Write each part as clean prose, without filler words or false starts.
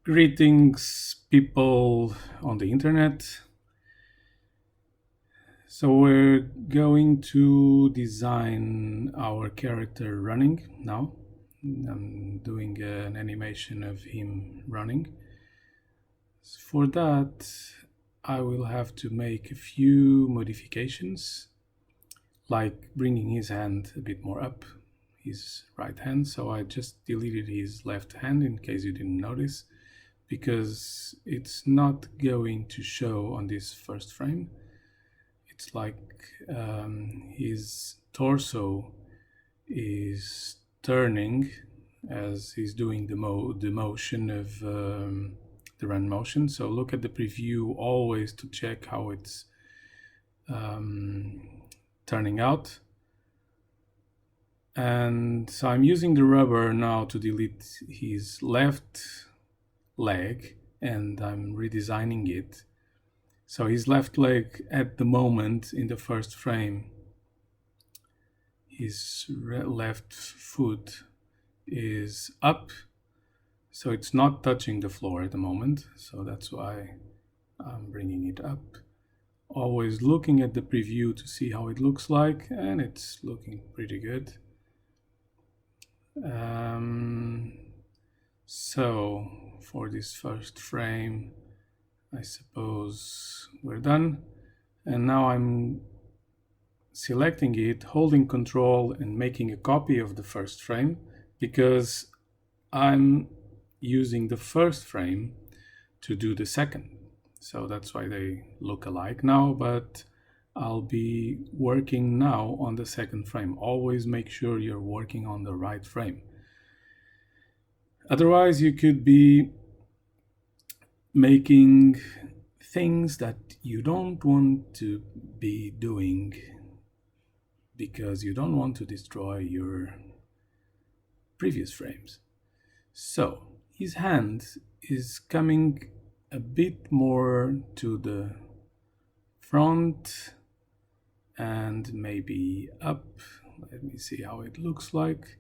Greetings, people on the internet. So we're going to design our character running now. I'm doing an animation of him running. For that, I will have to make a few modifications, like bringing his hand a bit more up, his right hand. So I just deleted his left hand in case you didn't notice, because it's not going to show on this first frame. It's like his torso is turning as he's doing the motion of the run motion. So look at the preview always to check how it's turning out. And so I'm using the rubber now to delete his left leg, and I'm redesigning it. So his left leg at the moment in the first frame, his left foot is up, so it's not touching the floor at the moment. So that's why I'm bringing it up. Always looking at the preview to see how it looks like, and it's looking pretty good. So for this first frame, I suppose we're done. And now I'm selecting it, holding Control and making a copy of the first frame, because I'm using the first frame to do the second. So that's why they look alike now, but I'll be working now on the second frame. Always make sure you're working on the right frame. Otherwise, you could be making things that you don't want to be doing because you don't want to destroy your previous frames. So his hand is coming a bit more to the front and maybe up. Let me see how it looks like.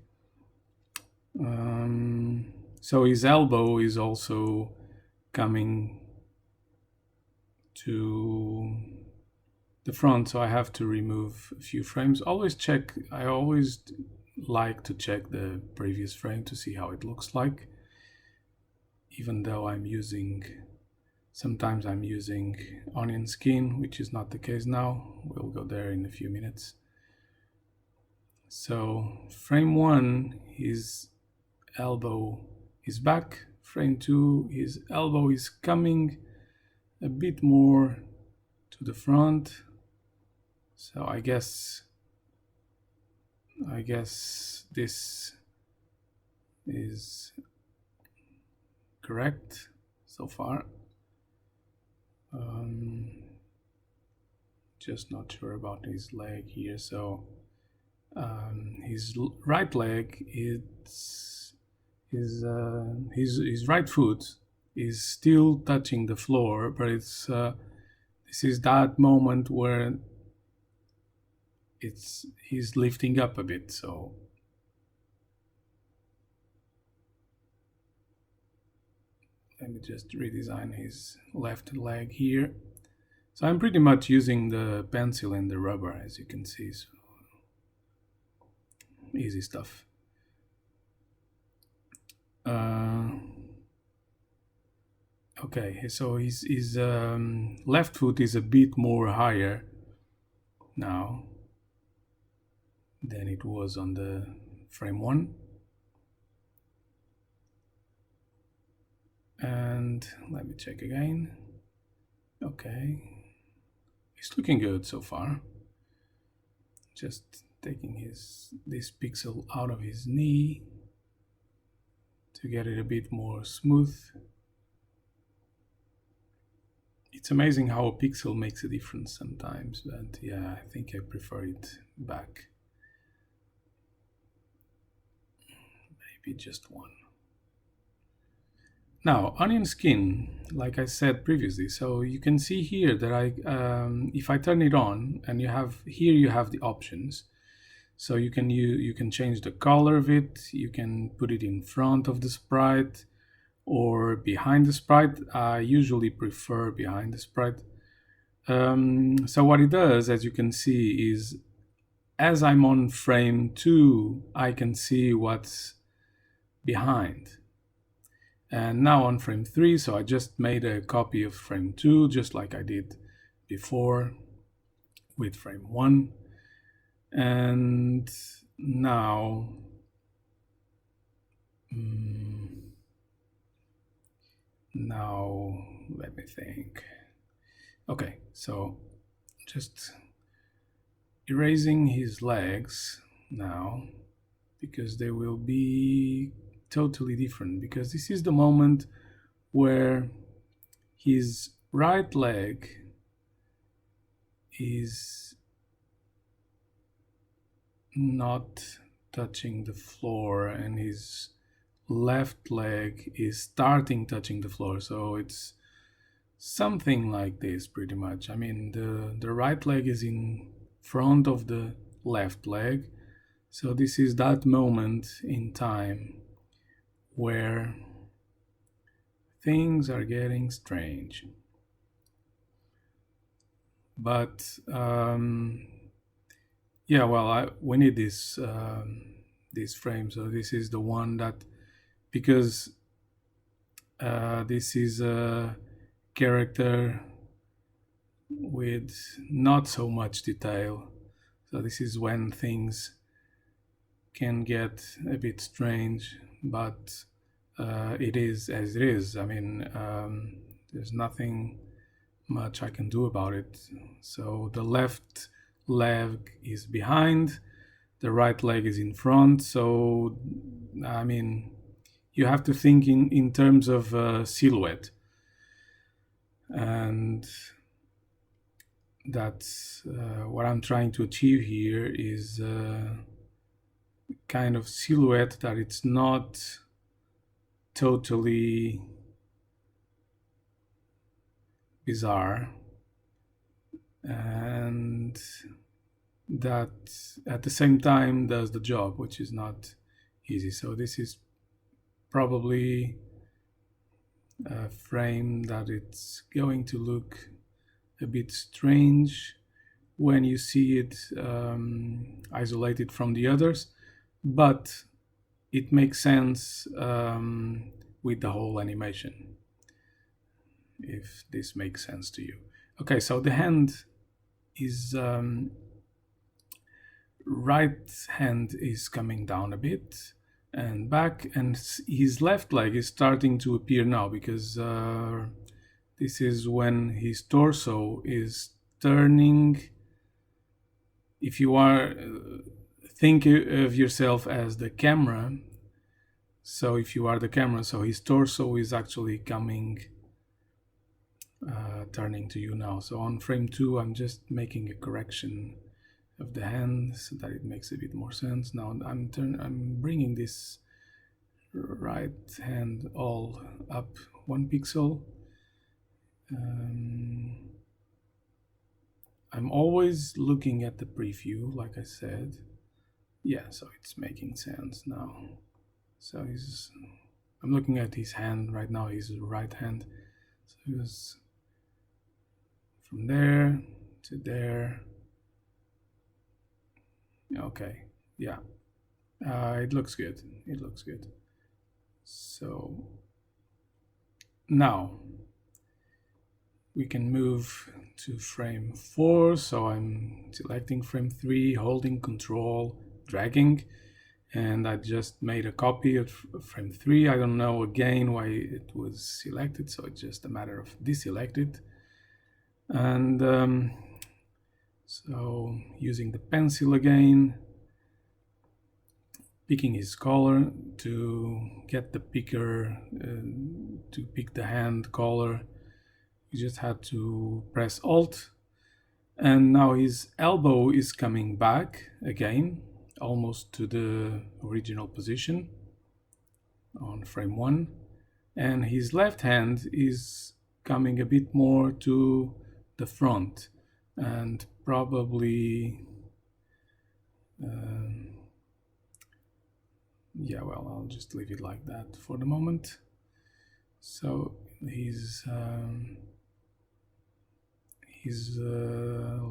So his elbow is also coming to the front, so I have to remove a few frames. Always check, I always like to check the previous frame to see how it looks like, even though sometimes I'm using onion skin, which is not the case now. We'll go there in a few minutes. So frame 1, his elbow is back. Frame 2, his elbow is coming a bit more to the front. So I guess this is correct so far. Just not sure about his leg here. So his right leg, his right foot is still touching the floor, but it's this is that moment where he's lifting up a bit. So let me just redesign his left leg here. So I'm pretty much using the pencil and the rubber, as you can see. So easy stuff. Okay, so his left foot is a bit more higher now than it was on the frame 1. And let me check again. Okay, it's looking good so far. Just taking this pixel out of his knee to get it a bit more smooth. It's amazing how a pixel makes a difference sometimes, but yeah, I think I prefer it back. Maybe just one. Now, onion skin, like I said previously, so you can see here that if I turn it on, and you have the options. So you can change the color of it, you can put it in front of the sprite, or behind the sprite. I usually prefer behind the sprite. So what it does, as you can see, is as I'm on frame 2, I can see what's behind. And now on frame 3, so I just made a copy of frame 2, just like I did before with frame 1. And now now let me think. Okay, so just erasing his legs now, because they will be totally different, because this is the moment where his right leg is not touching the floor and his left leg is starting touching the floor. So it's something like this pretty much. I mean, the right leg is in front of the left leg. So this is that moment in time where things are getting strange. But yeah, well, we need this frame. So this is the one that, because this is a character with not so much detail. So this is when things can get a bit strange, but it is as it is. I mean, there's nothing much I can do about it. So the left leg is behind, the right leg is in front. So, I mean, you have to think in terms of silhouette. And that's what I'm trying to achieve here, is kind of silhouette that it's not totally bizarre, and that at the same time does the job, which is not easy. So this is probably a frame that it's going to look a bit strange when you see it isolated from the others, but it makes sense with the whole animation, if this makes sense to you. Okay, so the hand is right hand is coming down a bit and back, and his left leg is starting to appear now, because this is when his torso is turning. If you are think of yourself as the camera, so if you are the camera, so his torso is actually coming turning to you now. So on frame 2, I'm just making a correction of the hand so that it makes a bit more sense. Now I'm bringing this right hand all up 1 pixel. I'm always looking at the preview, like I said. Yeah, so it's making sense now. So I'm looking at his hand right now, his right hand. So he's from there to there. Okay, yeah, it looks good. It looks good. So now we can move to frame 4. So I'm selecting frame 3, holding Control, dragging, and I just made a copy of frame 3. I don't know again why it was selected, so it's just a matter of deselect it. And so using the pencil again, picking his color to get the picker to pick the hand color. You just had to press Alt, and now his elbow is coming back again, almost to the original position on frame 1, and his left hand is coming a bit more to the front, and probably yeah, well, I'll just leave it like that for the moment. So his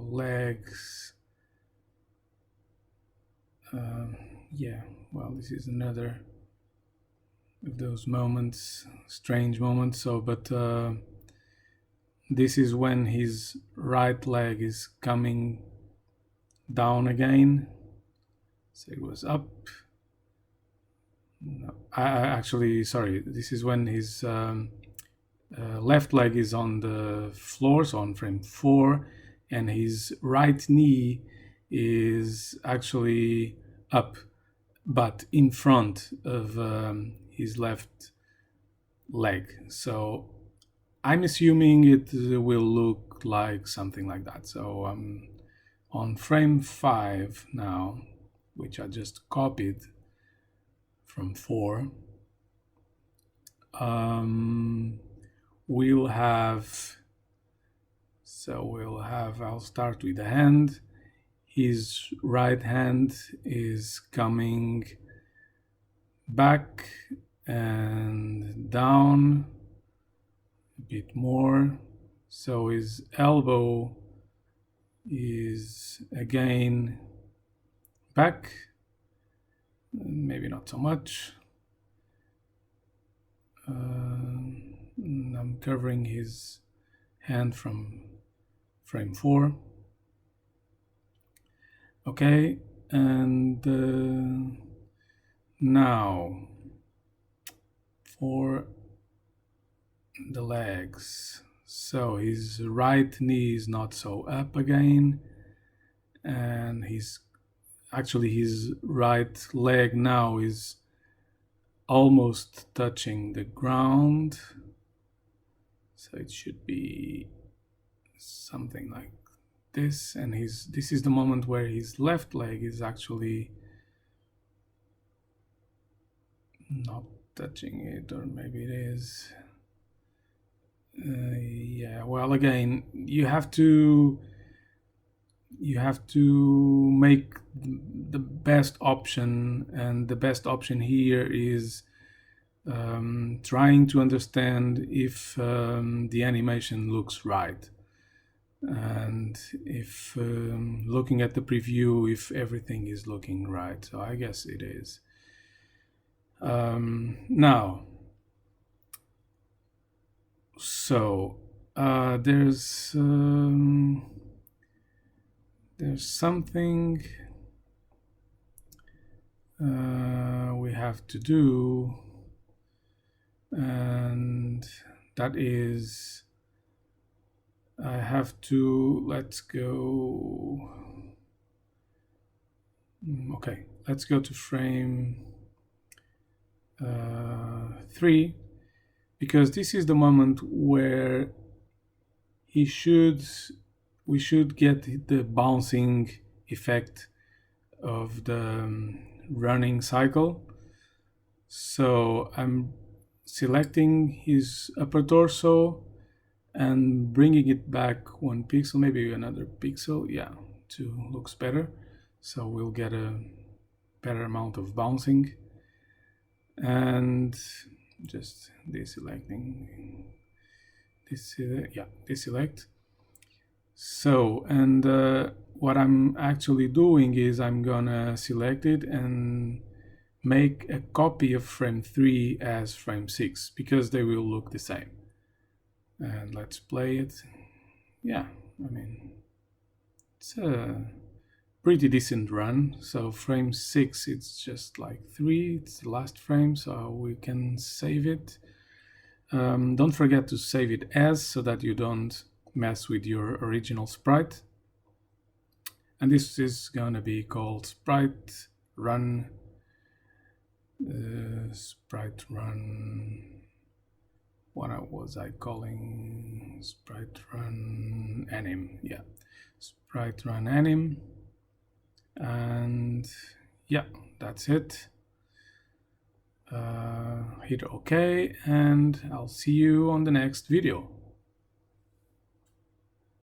legs. Yeah, well, this is another of those moments, strange moments. So, but this is when his right leg is coming down again. So it was up. No, actually, sorry. This is when his left leg is on the floor, so on frame 4, and his right knee is actually up, but in front of his left leg. So I'm assuming it will look like something like that. So on frame 5 now, which I just copied from 4, we'll have, I'll start with the hand. His right hand is coming back and down a bit more. So his elbow is again back, maybe not so much. I'm covering his hand from frame 4. Okay, and now for the legs. So his right knee is not so up again, and his right leg now is almost touching the ground. So it should be something like this, and this is the moment where his left leg is actually not touching it, or maybe it is. Yeah, well, again, you have to make the best option, and the best option here is trying to understand if the animation looks right, and if looking at the preview, if everything is looking right. So I guess it is. Now, so there's something we have to do, and that is I have to, let's go, okay, let's go to frame 3, because this is the moment where we should get the bouncing effect of the running cycle. So I'm selecting his upper torso and bringing it back 1 pixel, maybe another pixel, yeah, 2 looks better. So we'll get a better amount of bouncing. And just deselecting this, deselect. So, and what I'm actually doing is I'm gonna select it and make a copy of frame 3 as frame 6, because they will look the same. And let's play it. Yeah, I mean, it's a pretty decent run. So frame 6, it's just like 3, it's the last frame, so we can save it. Don't forget to save it as, so that you don't mess with your original sprite. And this is gonna be called sprite run what was I calling? Sprite run anim, yeah, sprite run anim. And yeah, that's it. Hit OK, and I'll see you on the next video.